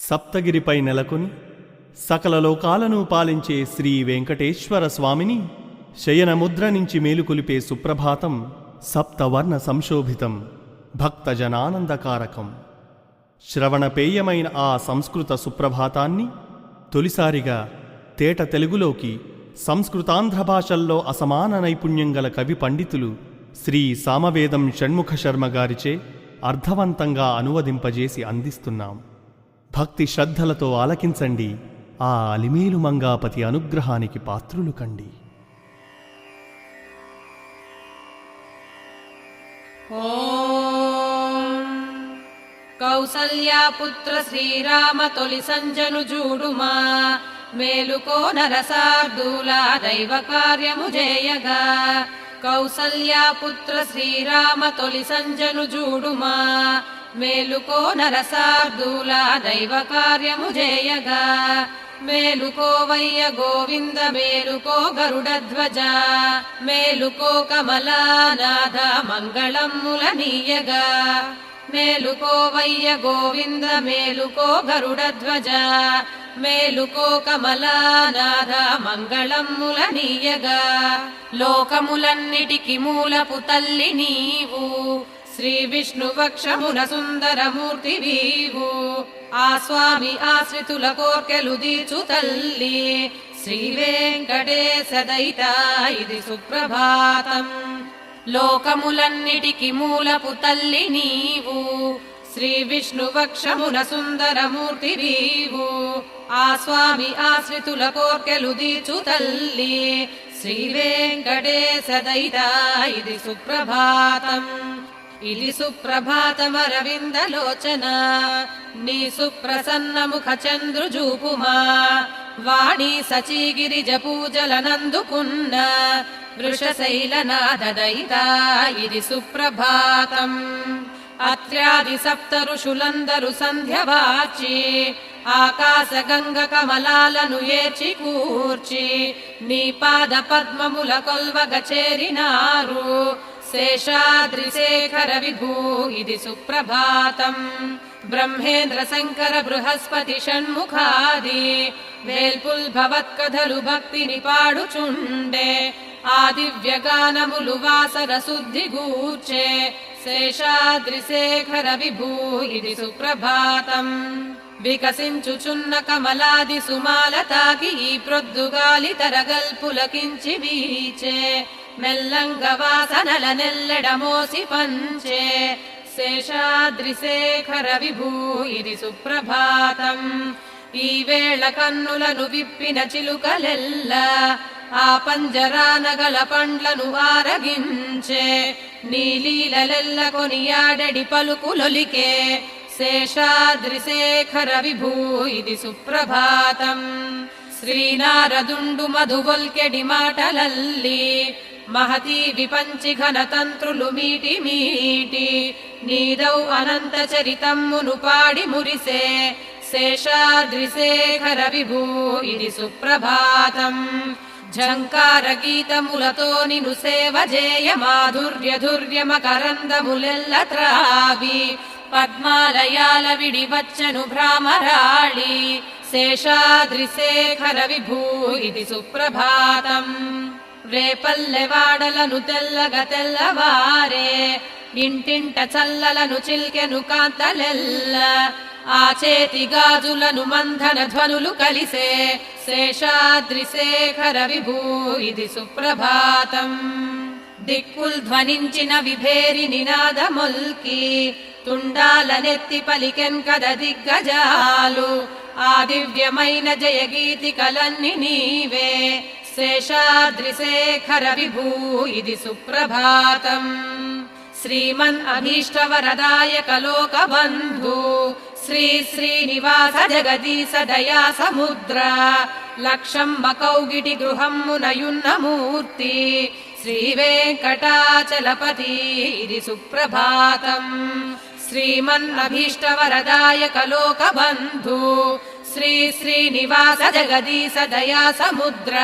సప్తగిరిపై నెలకొని సకల లోకాలను పాలించే శ్రీ వెంకటేశ్వర స్వామిని శయనముద్ర నుంచి మేలుకొలిపే సుప్రభాతం సప్తవర్ణ సంశోభితం భక్తజనానందకారకం. శ్రవణపేయమైన ఆ సంస్కృత సుప్రభాతాన్ని తొలిసారిగా తేట తెలుగులోకి సంస్కృతాంధ్ర భాషల్లో అసమాన నైపుణ్యం గల కవి పండితులు శ్రీ సామవేదం షణ్ముఖ శర్మ గారిచే అర్థవంతంగా అనువదింపజేసి అందిస్తున్నాం. భక్తి శ్రద్ధలతో ఆలకించండి, ఆ అలిమేలు మంగాపతి అనుగ్రహానికి పాత్రులు కండి. ఓం కౌసల్యాపుత్ర శ్రీరామ తొలి సంజను జూడుమా, మేలుకో నరసార్దూల దైవ కార్యము జేయగా. కౌసల్యాపుత్ర శ్రీరామ తొలి సంజను జూడుమా, మేలుకో నరసార్దూల దైవ కార్యము జేయగా. మేలుకోవయ్య గోవింద మేలుకో గరుడధ్వజ, మేలుకో కమలానాథ మంగళమ్ముల నీయగా. మేలుకోవయ్య గోవింద మేలుకో గరుడధ్వజ, మేలుకో కమలానాథ మంగళమ్ముల నీయగా. లోకములన్నిటికి మూలపు తల్లి నీవు, శ్రీ విష్ణువక్షమున సుందరమూర్తి వీవు. ఆ స్వామి ఆశ్రితుల కోర్కెలు దీర్చు తల్లి, శ్రీ వెంకటేశ దైత ఇది సుప్రభాతం. లోకములన్నిటికి మూలపు తల్లి నీవు, శ్రీ విష్ణువక్షమున సుందరమూర్తి వీవు. ఆ స్వామి ఆశ్రితుల కోర్కెలు దీర్చు తల్లి, శ్రీ వెంకటేశ దైత ఇది సుప్రభాతం. ఇది సుప్రభాతమరవిందలోచన, నీ సుప్రసన్న ముఖ చంద్రుజూపుమా. వాణి సచీగిరిజ పూజలనందుకున్న వృషశైలనాథ దైత ఇది సుప్రభాతం. అత్ర్యాది సప్త ఋషులందరు సంధ్యవాచి, ఆకాశ గంగ కమలాలను ఏర్చి కూర్చి, నీ పాద పద్మముల కొల్వగ చేరినారు. శేషాద్రి శేఖర విభూ ఇది సుప్రభాతం. బ్రహ్మేంద్ర శంకర బృహస్పతి షణ్ముఖాది వేల్పుల్ భవత్కథలు భక్తిని పాడుచుండే. ఆ దివ్యగానములు వాసర శుద్ధి గూర్చే. శేషాద్రి శేఖర విభూ ఇది సుప్రభాతం. వికసించుచున్న కమలాది సుమాల తాకి ఈ ప్రొద్దుగాలి తరగల్పులకించి వీచే. మెల్లంగ వాసనల నెల్లెడ మోసి పంచే. శేషాద్రి శేఖర విభూ ఇది సుప్రభాతం. ఈ వేళ కన్నులను విప్పిన చిలుకలెల్ల, ఆ పంజరానగల పండ్లను ఆరగించే. నీలీలెల్ల కొనియాడెడి పలుకులొలికే. శేషాద్రి శేఖర విభూ ఇది సుప్రభాతం. శ్రీనారదుండు మధువొల్కెడి మాటలల్లి, మహతీ విపంచి ఘనతంత్రులు మీటి మీటి. నీదౌ అనంత చరితమ్మును పాడి మురిసే. శేషాద్రి శేఖర విభూ ఇది సుప్రభాతం. ఝంకార గీతములతో నిను సేవ జేయ, మాధుర్య ధుర్య మకరందములెల్ల త్రావి. పద్మాలయాల విడి వచ్చను భ్రామరాళి. శేషాద్రి శేఖర విభూ ఇది సుప్రభాతం. రేపల్లెవాడలను తెల్లగ తెల్లవారే, ఇంటింట చల్లలను చిల్కెను కాంతలెల్ల. ఆ చేతి గాజులను మంధన ధ్వనులు కలిసే. శేషాద్రి శేఖర విభూ ఇది సుప్రభాతం. దిక్కుల్ ధ్వనించిన విభేరి నినాదమొల్కి, తుండాల నెత్తి పలికెన్ కద దిగ్గజాలు. ఆ దివ్యమైన జయగీతికలన్ని నీవే. శేషాద్రి శేఖర విభూ ఇది సుప్రభాతం. శ్రీమన్ అభీష్టవరదాయక లోకబంధు, శ్రీ శ్రీనివాస జగదీశ దయా సముద్ర. లక్షంబ కౌగిటి గృహమ్మునయున్న మూర్తి, శ్రీ వెంకటాచలపతి ఇది సుప్రభాతం. శ్రీమన్ అభీష్టవరదాయక లోకబంధు, శ్రీ శ్రీనివాస జగదీశ దయా సముద్ర.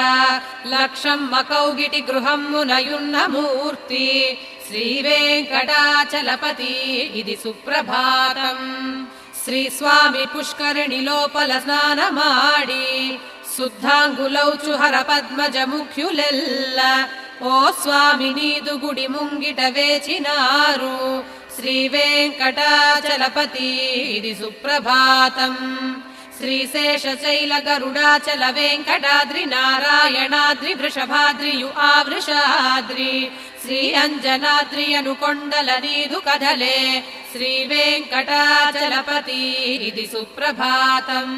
లక్షంబ కౌగిటి గృహమ్మునయున్న మూర్తి, శ్రీ వెంకటాచలపతి ఇది సుప్రభాతం. శ్రీ స్వామి పుష్కరిణి లోపల స్నానమాడి శుద్ధాంగులౌచు హర పద్మజ ముఖ్యులెల్ల ఓ స్వామి నీదు గుడి ముంగిట వేచినారు శ్రీ వెంకటాచలపతి ఇది సుప్రభాతం శ్రీశేషశైల గరుడాచల వెంకటాద్రి నారాయణాద్రి వృషభాద్రియు ఆవృషాద్రి శ్రీ అంజనాద్రి అను కొండల నీదు కదలే శ్రీ వెంకటాచలపతి ఇది సుప్రభాతం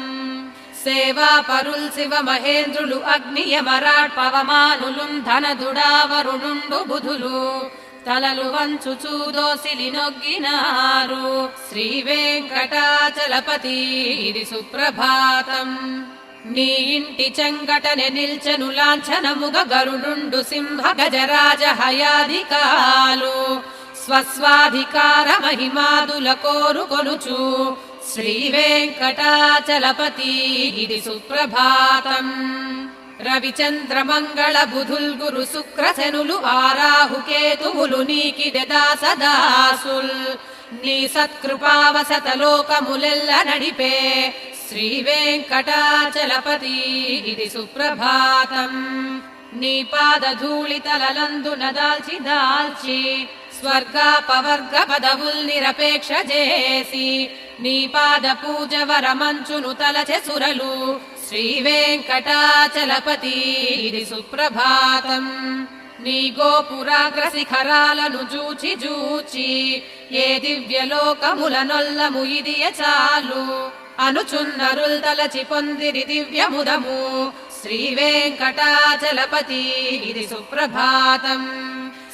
సేవా పరుల్ శివ మహేంద్రులు అగ్నియమరాట్ పవమానులు ధనదుడావరుణుండు బుధులు తలలు వంచుచూ దోసిలి నొగ్గినారు శ్రీ వెంకటాచలపతి ఇది సుప్రభాతం నీ ఇంటి చెంగటనే నిల్చెను లాంఛనముగ గరుడుండు సింహ గజరాజ హయాధికాలు స్వస్వాధికార మహిమాదుల కోరుకొనుచు శ్రీ వెంకటాచలపతి ఇది సుప్రభాతం రవిచంద్ర మంగళ బుధుల్ గురు శుక్రశనులు ఆరాహుకేతువులు నీకిదె దాసదాసుల్ నీ సత్కృపావసత లోకములెల్ల నడిపే శ్రీ వెంకటాచలపతి ఇది సుప్రభాతం నీ పాదధూళి తలలందున దాల్చి దాల్చి స్వర్గాపవర్గ పదవుల్ నిరపేక్ష చేసి నీ పాద పూజ వరమంచును తలచె సురలు శ్రీ వెంకటాచలపతి ఇది సుప్రభాతం నీ గోపురాగ్ర శిఖరాలను జూచి జూచి ఏ దివ్యలోకముల నొల్లము ఇదియ చాలు అనుచున్నరుల్ తలచి పొందిరి దివ్యముదము శ్రీ వెంకటాచలపతి ఇది సుప్రభాతం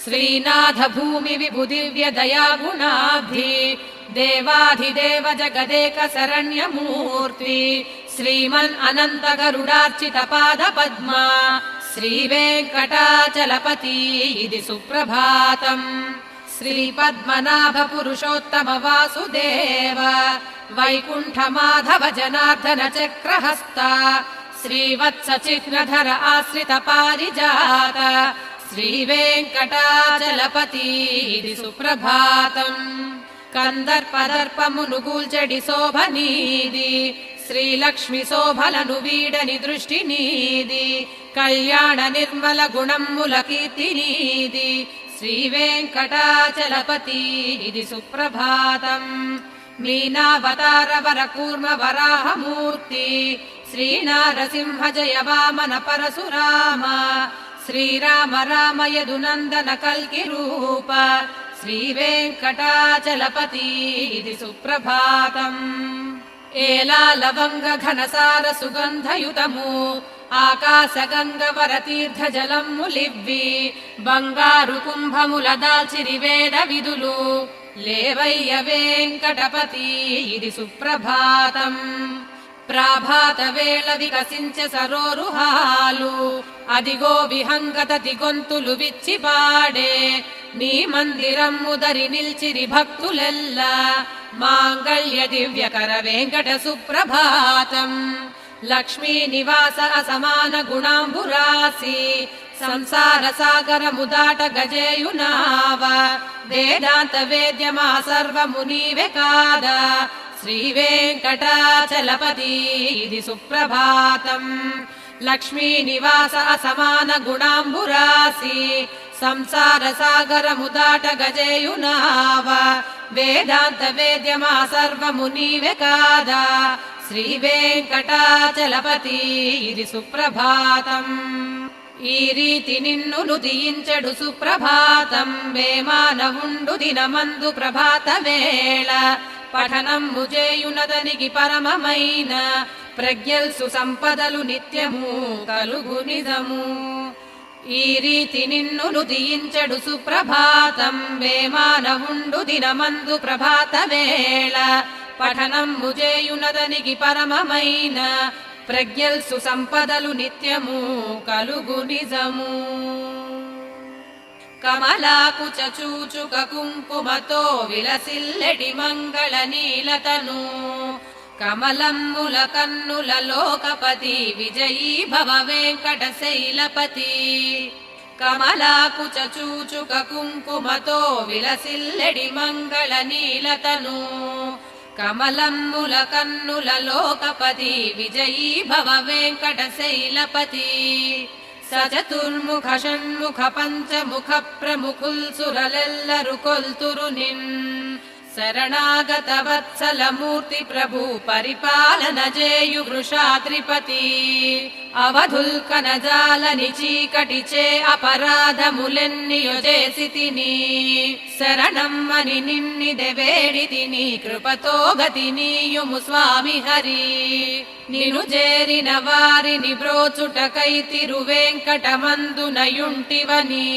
శ్రీనాథ భూమి విభు దివ్య దయాగుణాబ్ధి దేవాధిదేవ జగదేక శరణ్యమూర్తి శ్రీమన్ అనంత గరుడార్చిత పాద పద్మ శ్రీ వెంకటాచలపతి ఇది సుప్రభాతం శ్రీ పద్మనాభ పురుషోత్తమ వాసుదేవ వైకుంఠ మాధవ జనార్దన చక్రహస్త శ్రీవత్స చిహ్నధర ఆశ్రిత పారిజాత శ్రీ వెంకటాచలపతి ఇది సుప్రభాతం కందర్పదర్పమును గూల్చెడి శోభనీది శ్రీలక్ష్మి శోభలను వీడని దృష్టి నీది కళ్యాణ నిర్మల గుణమ్ముల కీర్తి నీది శ్రీ వెంకటాచలపతి ఇది సుప్రభాతం మీనావతార వర కూర్మ వరాహమూర్తి శ్రీ నారసింహ జయ వామన పరశురామ శ్రీరామ రామ యదునందన కల్కి రూప శ్రీ వెంకటాచలపతి ఇది సుప్రభాతం ఏలా లవంగ ఘనసార సుగంధయుతము ఆకాశ గంగ వర తీర్థ జలములివ్వి బంగారు కుంభముల దాల్చిరి వేద విధులు లేవయ్య వెంకటపతి ఇది సుప్రభాతం ప్రాభాత వేళ వికసించే సరోరుహాలు అదిగో విహంగత దిగొంతులు విచ్చి పాడే నీ మందిరమ్ము దరి నిల్చిరి భక్తులెల్ల మాంగళ్య దివ్యకర వెంకట సుప్రభాతం లక్ష్మీ నివాస అసమాన గుణాంబురాసి సంసార సాగరము దాట గజేయునావ వేదాంత వేద్యమా సర్వము నీవే కాదా శ్రీ వెంకటాచలపతి ఇది సుప్రభాతం లక్ష్మీ నివాస అసమాన గుణాంబురాసి సంసార సాగరము దాట గజేయునావ వేదాంత వేద్యమా సర్వము నీవే కాదా శ్రీ వెంకటాచలపతి ఇది సుప్రభాతం ఈ రీతి నిన్ను నుదియించెడు సుప్రభాతం వేమానవుండు దినమందు ప్రభాత వేళ పఠనము చేయునదనికి పరమమైన ప్రజ్ఞల్సు సంపదలు నిత్యము కలుగు నిజము ఈ రీతి నిన్ను నుదియించెడు సుప్రభాతం వేమానవుండు దినమందు ప్రభాత వేళ పఠనము చేయునదనికి పరమమైన ప్రజ్ఞల్సు సంపదలు నిత్యము కలుగు నిజము కమలాకుచ చూచుక కుంకుమతో విలసిల్లెడి మంగళ నీలతను కమలమ్ముల కన్నుల లోకపతి విజయీ భవ వెంకట శైలపతి కమలాకుచ చూచుక కుంకుమతో విలసిల్లెడి మంగళ నీలతను కమలమ్ముల కన్నుల లోకపతి విజయీ భవ వెంకటశైలపతి సచతుర్ముఖ షణ్ముఖ పంచముఖ ప్రముఖుల్ సురలెల్లరు కొల్తురు నిన్ శరణాగత వత్సల మూర్తి ప్రభు పరిపాలన జేయు వృషాద్రిపతి అవధుల్ కనజాలని చీకటిచే అపరాధములెన్నియో చేసితిని శరణమ్మని నిన్నిదె వేడితిని కృపతో గతినీయుము స్వామి హరి నిను చేరిన వారిని బ్రోచుటకై తిరువేంకటమందునయుంటివని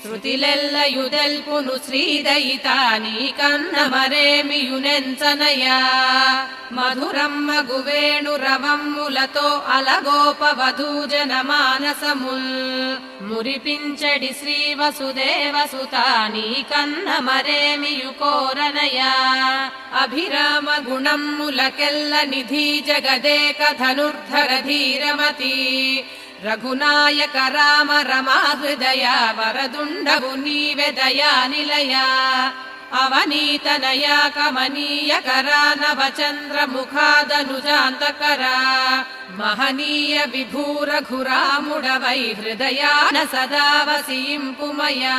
శృతిలెల్లయుదెల్పును శ్రీదయితాని కన్న మరేమియునెంచనయా మధురమ్మ గువేణు రవమ్ములతో అలగోపవధూజన మానసముల్ మురిపించడి శ్రీ వసుదేవ సుతాని కన్న మరేమియు కోరనయా అభిరామ గుణమ్ములకెల్ల నిధి జగదేక ధనుర్ధర ధీరమతి రఘునాయక రామ రమా హృదయ వరదుండవు నీవె దయా నిలయ అవనీతనయ కమనీయ కరా నవచంద్ర ముఖాదనుజాంతకరా మహనీయ విభూర ఘురాముడవై హృదయాన సదా వసింపుమయా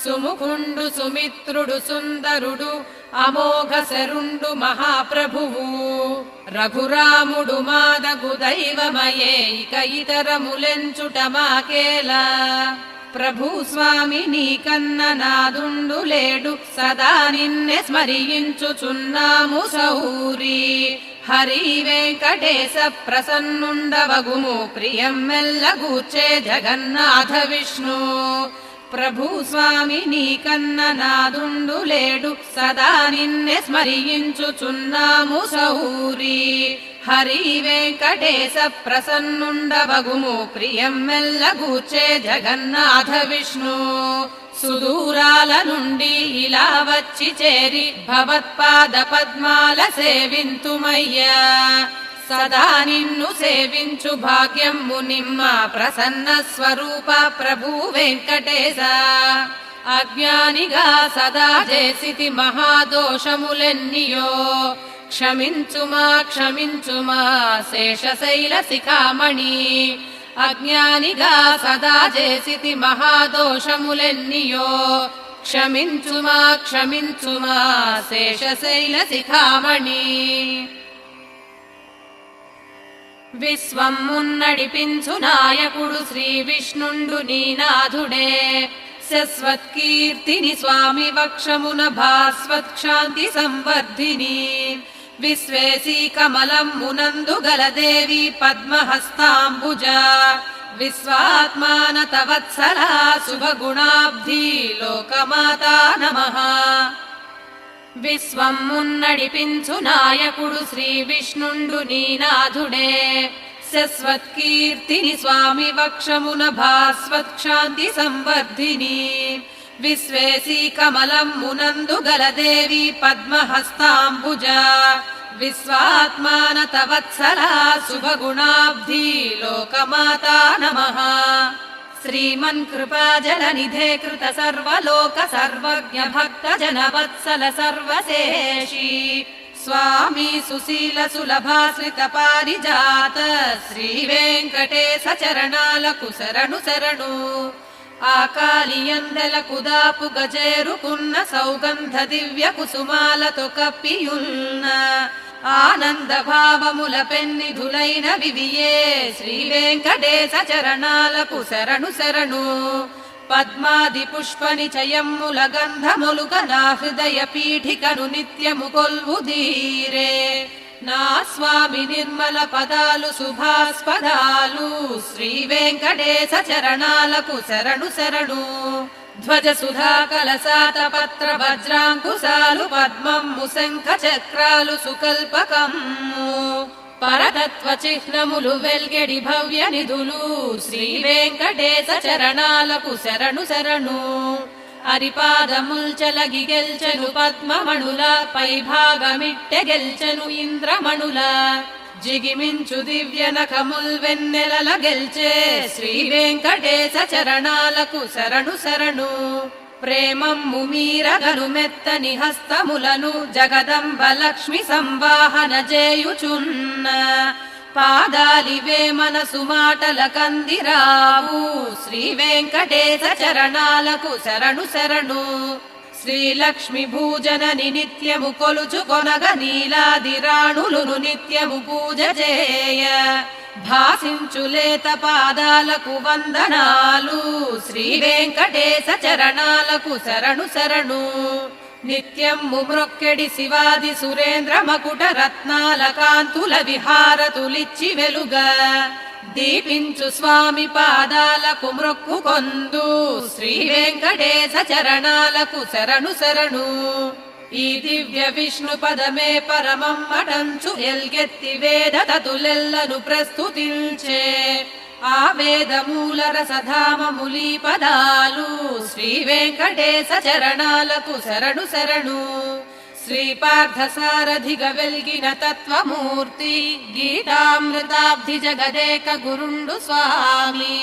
సుముఖుండు సుమిత్రుడు సుందరుడు అమోఘ శరుండు మహాప్రభువు రఘురాముడు మాదగు దైవమయే ఇక ఇతరములెంచుట మాకేలా ప్రభు స్వామి నీ కన్న నాదుండు లేడు సదా నిన్నె స్మరించుచున్నాము సౌరి హరి వెంకటేశ ప్రసన్నుండవగుము ప్రియం మెల్లగూర్చే జగన్నాథ విష్ణు ప్రభు స్వామి నీ కన్న నాదుండు లేడు సదా నిన్నె స్మరించుచున్నాము సౌరి హరి వెంకటేశ ప్రసన్నుండవగుము ప్రియం మెల్లగూర్చే జగన్నాథ విష్ణు సుదూరాల నుండి ఇలా వచ్చి చేరి భవత్పాద పద్మాల సేవింతుమయ్యా సదా నిన్ను సేవించు భాగ్యము నిమ్మ ప్రసన్న స్వరూప ప్రభు వెంకటేశ అజ్ఞానిగా సదా చేసితి మహాదోషములెన్నియో క్షమించుమా క్షమించుమా శేషశైల శిఖామణి అజ్ఞానిగా సదా చేసితి మహాదోషములెన్నియో క్షమించుమా క్షమించుమా శేషశైల శిఖామణి విశ్వం మున్నడిపించు నాయకుడు శ్రీ విష్ణుండు నీనాథుడే శశ్వత్కీర్తిని స్వామి వక్షమున భాస్వత్క్షాంతి సంవర్ధిని విశ్వేశీ కమలం మునందు గలదేవి పద్మహస్తాంబుజ విశ్వాత్మానత వత్సలా శుభగుణాబ్ధి లోకమాతా నమః విశ్వం మున్నడిపించు నాయకుడు శ్రీ విష్ణుండు నీనాథుడే శశ్వత్కీర్తిని స్వామి వక్షమున భాస్వత్క్షాంతి సంవర్ధిని విశ్వేశీ కమలం మునందు గలదేవి పద్మహస్తాంబుజ విశ్వాత్మానత వత్సలా శుభగుణాబ్ధి లోకమాతా నమః శ్రీమన్ కృపాజలనిధే కృత సర్వలోక సర్వజ్ఞ భక్త జన వత్సల సర్వశేషి స్వామి సుశీల సులభాశ్రిత పారిజాత శ్రీ వెంకటేశ చరణాలకు శరణు శరణు ఆకాలియందెలకు దాపు గజేరుకున్న సౌగంధ దివ్య కుసుమాలతో కప్పియున్న ఆనంద భావముల పెన్నిధులైన వివియే శ్రీ వెంకటేశ చరణాలకు శరణు శరణు పద్మాది పుష్ప నిచయమ్ముల గంధములుగ నా హృదయ పీఠికను నిత్యము కొల్వుదీరే నా స్వామి నిర్మల పదాలు శుభాస్పదాలు శ్రీ వెంకటేశ చరణాలకు శరణు శరణు ధ్వజ సుధా కలసాత పత్ర వజ్రాంకుశాలు పద్మము శంఖ చక్రాలు సుకల్పకమ్ము పరతత్వ చిహ్నములు వెల్గెడి భవ్య నిధులు శ్రీ వెంకటేశ చరణాలకు శరణు శరణు అరిపాదముల్చలగి గెల్చెను పద్మమణుల పై భాగమిట్టె గెల్చెను ఇంద్రమణుల జిగిమించు దివ్య నఖముల్ వెన్నెలల గెల్చే శ్రీ వెంకటేశ చరణాలకు శరణు శరణు ప్రేమమ్ము మీరగను మెత్తని హస్తములను జగదంబ లక్ష్మి సంవాహన చేయుచున్న పాదాలివే మనసు మాటల కందిరావు శ్రీ వెంకటేశ చరణాలకు శరణు శరణు. శ్రీలక్ష్మి భూజనని నిత్యము కొలుచు కొనగ నీలాది రాణులును నిత్యము పూజ చేయ భాసించులేత పాదాలకు వందనాలు శ్రీ వెంకటేశ చరణాలకు శరణు శరణు. నిత్యము మ్రొక్కెడి శివాది సురేంద్ర మకుట రత్నాల కాంతుల విహారతులిచ్చి వెలుగా దీపించు స్వామి పాదాలకు మ్రొక్కు కొందు శ్రీ వెంకటేశ చరణాలకు శరణు శరణు. ఈ దివ్య విష్ణు పదమే పరమమ్మటంచు ఎల్గెత్తి వేద తతులెల్లను ప్రస్తుతించే ఆ వేదమూల రసధామములి పదాలు శ్రీ వెంకటేశ చరణాలకు శరణు శరణు. శ్రీపార్థ సారథిగ వెల్గిన తత్వమూర్తి గీతామృతాబ్ధి జగదేక గురుండు స్వామి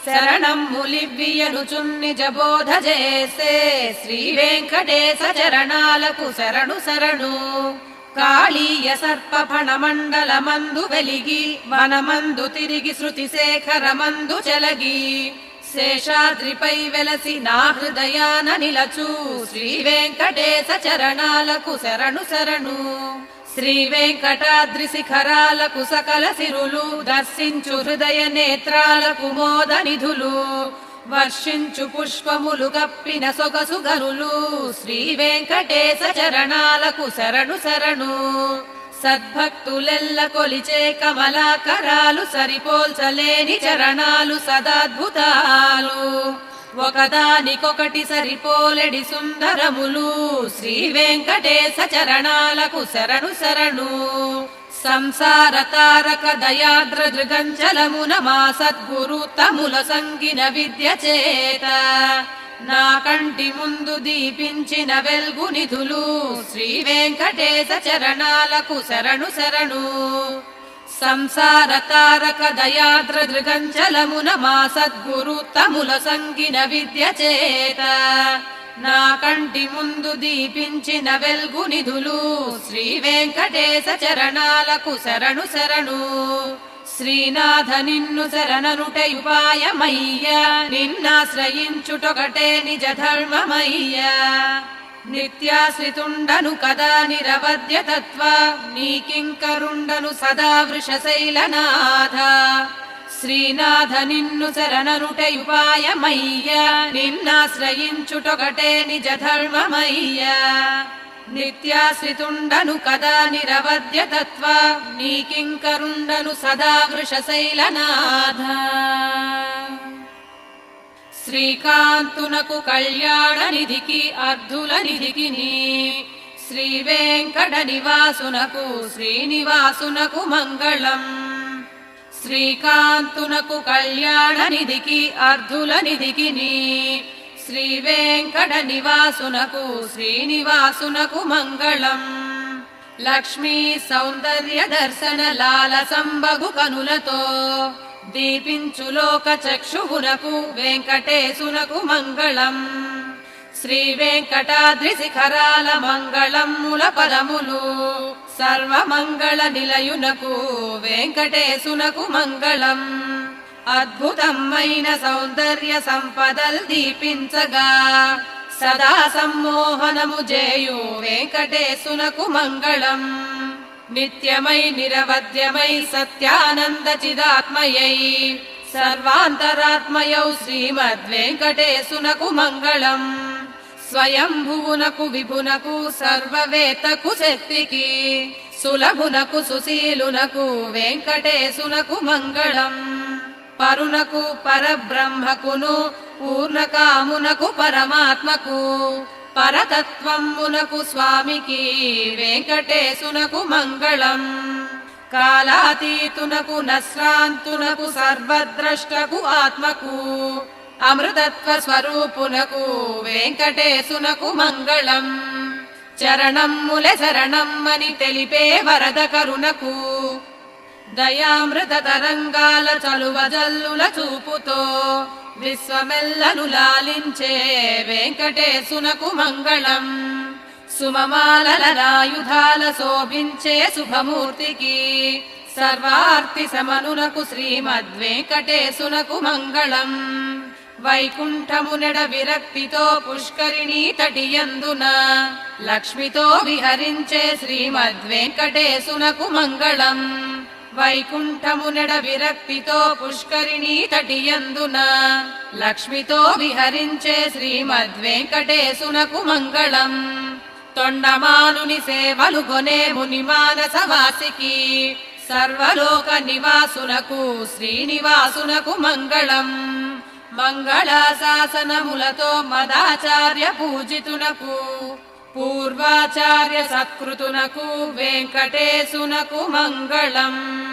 శరణమ్ములివ్వియను చున్నిజ బోధ చేసే శ్రీ వెంకటేశ చరణాలకు శరణు శరణు. కాళీయ సర్ప ఫణమండల మందు వెలిగి వనమందు తిరిగి శృతి శేఖర మందు చెలగి శేషాద్రిపై వెలసి నా హృదయాన నిలచు శ్రీ వెంకటేశ చరణాలకు శరణు శరణు. శ్రీ వెంకటాద్రి శిఖరాలకు సకల సిరులు దర్శించు హృదయ నేత్రాలకు మోద నిధులు వర్షించు పుష్పములు కప్పిన సొగసు గనులు శ్రీ వెంకటేశ చరణాలకు శరణు శరణు. సద్భక్తులెల్ల కొలిచే కమలాకరాలు సరిపోల్చలేని చరణాలు సదాద్భుతాలు ఒకదానికొకటి సరిపోలెడి సుందరములు శ్రీ వెంకటేశ చరణాలకు శరణు శరణు. సంసార తారక దయాద్ర దృగంచలమున మా సద్గురు తముల సంగిన విద్య చేత నా కంటి ముందు దీపించిన వెల్గు నిధులు శ్రీ వెంకటేశ చరణాలకు శరణు శరణు. సంసార తారక దయాద్ర దృగంచలమున మా సద్గురు తముల సంగిన విద్య చేత నా కంటి ముందు దీపించిన వెల్గు నిధులు శ్రీ వెంకటేశ చరణాలకు శరణు శరణు. శ్రీనాథ నిన్ను శరణనుటయుపాయమయ్య నిన్నాశ్రయించుటొకటే నిజ ధర్మమయ్య నిత్యాశ్రితుండను కదా నిరవధ్య తత్వ నీకింకరుండను సదా వృషశైలనాథ. శ్రీనాథ నిన్ను శరణనుటయుపాయమయ్య నిన్నాశ్రయించుటొకటే నిజ ధర్మమయ్య నిత్యాశ్రితుండను కదా నిరవధ్య తత్వ నీకింకరుండను సదా వృషశైలనాథ. శ్రీకాంతునకు కళ్యాణ నిధికి అర్ధుల నిధికి నీ శ్రీ వెంకట నివాసునకు శ్రీనివాసునకు మంగళం. శ్రీకాంతునకు కళ్యాణ నిధికి అర్ధుల నిధికి నీ శ్రీ వెంకట నివాసునకు శ్రీనివాసునకు మంగళం. లక్ష్మీ సౌందర్య దర్శన లాల సంబగు కనులతో దీపించు లోక చక్షువునకు వెంకటేశునకు మంగళం. శ్రీ వెంకటాద్రి శిఖరాల మంగళముల పదములు సర్వమంగళ నిలయునకు వెంకటేశునకు మంగళం. అద్భుతమైన సౌందర్య సంపదల్ దీపించగా సదా సమ్మోహనము చేయు వెంకటేశునకు మంగళం. నిత్యమై నిరవధ్యమై సత్యానంద చిదాత్మయై సర్వాంతరాత్మయౌ శ్రీమద్ వెంకటేశునకు మంగళం. స్వయంభువునకు విభునకు సర్వవేత్తకు శక్తికి సులభునకు సుశీలునకు వెంకటేశునకు మంగళం. పరునకు పరబ్రహ్మకును పూర్ణకామునకు పరమాత్మకు పరతత్వమునకు స్వామికి వెంకటేశునకు మంగళం. కాలాతీతునకు నశ్రాంతునకు సర్వద్రష్టకు ఆత్మకు అమృతత్వ స్వరూపునకు వెంకటేశునకు మంగళం. చరణమ్ములె శరణమ్మని తెలిపే వరద కరుణకు దయామృత తరంగాల చలువ జల్లుల చూపుతో విశ్వమెల్లను లాలించే వెంకటేశునకు మంగళం. సుమమాలల రాయుధాల శోభించే శుభమూర్తికి సర్వార్తి సమనునకు శ్రీమద్వేంకటేశునకు మంగళం. వైకుంఠమునెడ విరక్తితో పుష్కరిణీ తటియందున లక్ష్మితో విహరించే శ్రీమద్వేంకటేశునకు మంగళం. వైకుంఠమునెడ విరక్తితో పుష్కరిణీ తటియందున లక్ష్మితో విహరించే శ్రీమద్వేంకటేశునకు మంగళం. తొండమానుని సేవలు గొనే ముని మానసవాసికి సర్వలోక నివాసునకు శ్రీనివాసునకు మంగళం. మంగళాశాసనములతో మదాచార్య పూజితునకు పూర్వాచార్య సత్కృతునకు వెంకటేశునకు మంగళం.